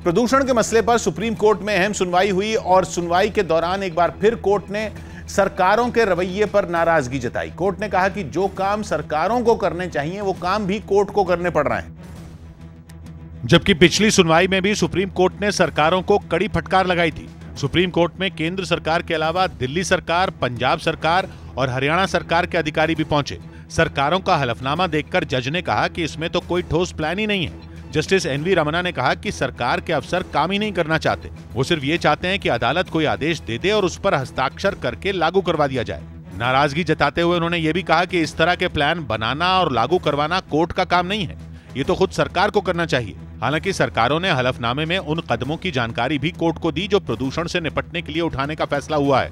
प्रदूषण के मसले पर सुप्रीम कोर्ट में अहम सुनवाई हुई और सुनवाई के दौरान एक बार फिर कोर्ट ने सरकारों के रवैये पर नाराजगी जताई। कोर्ट ने कहा कि जो काम सरकारों को करने चाहिए वो काम भी कोर्ट को करने पड़ रहे हैं। जबकि पिछली सुनवाई में भी सुप्रीम कोर्ट ने सरकारों को कड़ी फटकार लगाई थी। सुप्रीम कोर्ट में केंद्र सरकार के अलावा दिल्ली सरकार, पंजाब सरकार और हरियाणा सरकार के अधिकारी भी पहुंचे। सरकारों का हलफनामा देखकर जज ने कहा कि इसमें तो कोई ठोस प्लान ही नहीं है। जस्टिस एनवी रमना ने कहा कि सरकार के अफसर काम ही नहीं करना चाहते, वो सिर्फ ये चाहते हैं कि अदालत कोई आदेश दे दे और उस पर हस्ताक्षर करके लागू करवा दिया जाए। नाराजगी जताते हुए उन्होंने ये भी कहा कि इस तरह के प्लान बनाना और लागू करवाना कोर्ट का काम नहीं है, ये तो खुद सरकार को करना चाहिए। हालांकि सरकारों ने हलफनामे में उन कदमों की जानकारी भी कोर्ट को दी जो प्रदूषण से निपटने के लिए उठाने का फैसला हुआ है,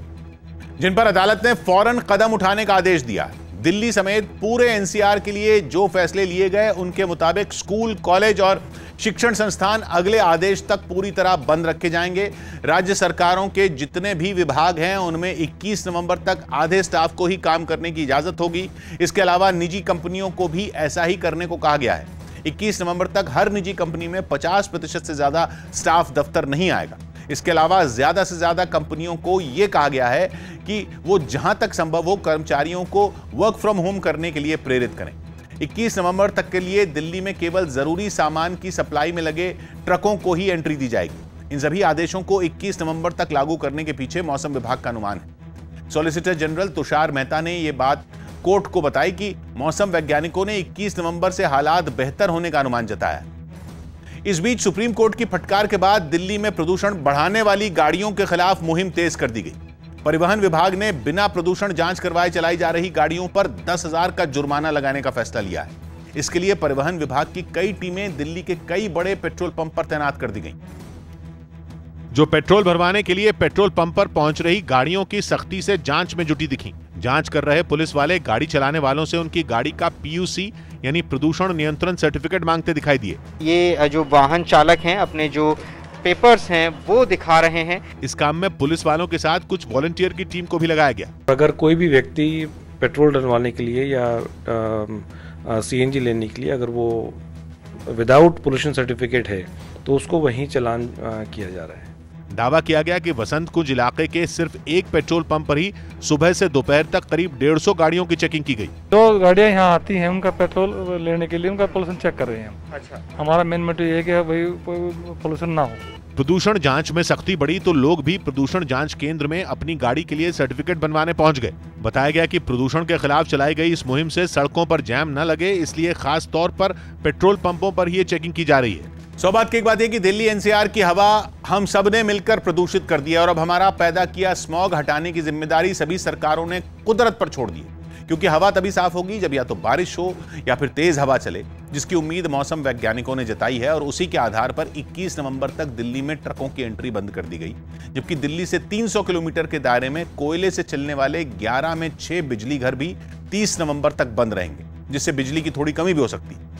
जिन पर अदालत ने फौरन कदम उठाने का आदेश दिया। दिल्ली समेत पूरे एनसीआर के लिए जो फैसले लिए गए उनके मुताबिक स्कूल, कॉलेज और शिक्षण संस्थान अगले आदेश तक पूरी तरह बंद रखे जाएंगे। राज्य सरकारों के जितने भी विभाग हैं उनमें 21 नवंबर तक आधे स्टाफ को ही काम करने की इजाजत होगी। इसके अलावा निजी कंपनियों को भी ऐसा ही करने को कहा गया है। 21 नवंबर तक हर निजी कंपनी में 50% से ज्यादा स्टाफ दफ्तर नहीं आएगा। इसके अलावा ज्यादा से ज्यादा कंपनियों को यह कहा गया है कि वो जहां तक संभव हो कर्मचारियों को वर्क फ्रॉम होम करने के लिए प्रेरित करें। 21 नवंबर तक के लिए दिल्ली में केवल जरूरी सामान की सप्लाई में लगे ट्रकों को ही एंट्री दी जाएगी। इन सभी आदेशों को 21 नवंबर तक लागू करने के पीछे मौसम विभाग का अनुमान है। सॉलिसिटर जनरल तुषार मेहता ने यह बात कोर्ट को बताई कि मौसम वैज्ञानिकों ने 21 नवंबर से हालात बेहतर होने का अनुमान जताया। इस बीच सुप्रीम कोर्ट की फटकार के बाद दिल्ली में प्रदूषण बढ़ाने वाली गाड़ियों के खिलाफ मुहिम तेज कर दी गई। परिवहन विभाग ने बिना प्रदूषण जांच करवाए चलाई जा रही गाड़ियों पर 10,000 का जुर्माना लगाने का फैसला लिया है। इसके लिए परिवहन विभाग की कई टीमें दिल्ली के कई बड़े पेट्रोल पंप पर तैनात कर दी गई, जो पेट्रोल भरवाने के लिए पेट्रोल पंप पर पहुंच रही गाड़ियों की सख्ती से जांच में जुटी दिखी। जांच कर रहे पुलिस वाले गाड़ी चलाने वालों से उनकी गाड़ी का पीयूसी यानी प्रदूषण नियंत्रण सर्टिफिकेट मांगते दिखाई दिए। ये जो वाहन चालक हैं अपने जो पेपर्स हैं वो दिखा रहे हैं। इस काम में पुलिस वालों के साथ कुछ वॉलंटियर की टीम को भी लगाया गया। अगर कोई भी व्यक्ति पेट्रोल डलवाने के लिए या सीएनजी लेने के लिए अगर वो विदाउट पोल्यूशन सर्टिफिकेट है तो उसको वहीं चालान किया जा रहा है। दावा किया गया कि वसंत कुंज इलाके के सिर्फ एक पेट्रोल पंप पर ही सुबह से दोपहर तक करीब 150 गाड़ियों की चेकिंग की गई। जो गाड़ियां यहाँ आती हैं उनका पेट्रोल लेने के लिए उनका पोल्यूशन चेक कर रहे हैं। अच्छा, हमारा मेन मोटिव ये है कि भाई पोल्यूशन ना हो। प्रदूषण जांच में सख्ती बढ़ी तो लोग भी प्रदूषण जांच केंद्र में अपनी गाड़ी के लिए सर्टिफिकेट बनवाने पहुंच गए। बताया गया कि प्रदूषण के खिलाफ चलाई गई इस मुहिम से सड़कों पर जैम न लगे, इसलिए खास तौर पर पेट्रोल पंपों पर ही ये चेकिंग की जा रही है। सौभाग्य की एक बात है कि दिल्ली एनसीआर की हवा हम सब ने मिलकर प्रदूषित कर दिया और अब हमारा पैदा किया स्मॉग हटाने की जिम्मेदारी सभी सरकारों ने कुदरत पर छोड़ दी है। क्योंकि हवा तभी साफ होगी जब या तो बारिश हो या फिर तेज हवा चले, जिसकी उम्मीद मौसम वैज्ञानिकों ने जताई है। और उसी के आधार पर 21 नवंबर तक दिल्ली में ट्रकों की एंट्री बंद कर दी गई, जबकि दिल्ली से 300 किलोमीटर के दायरे में कोयले से चलने वाले 11 में 6 बिजली घर भी 30 नवंबर तक बंद रहेंगे, जिससे बिजली की थोड़ी कमी भी हो सकती है।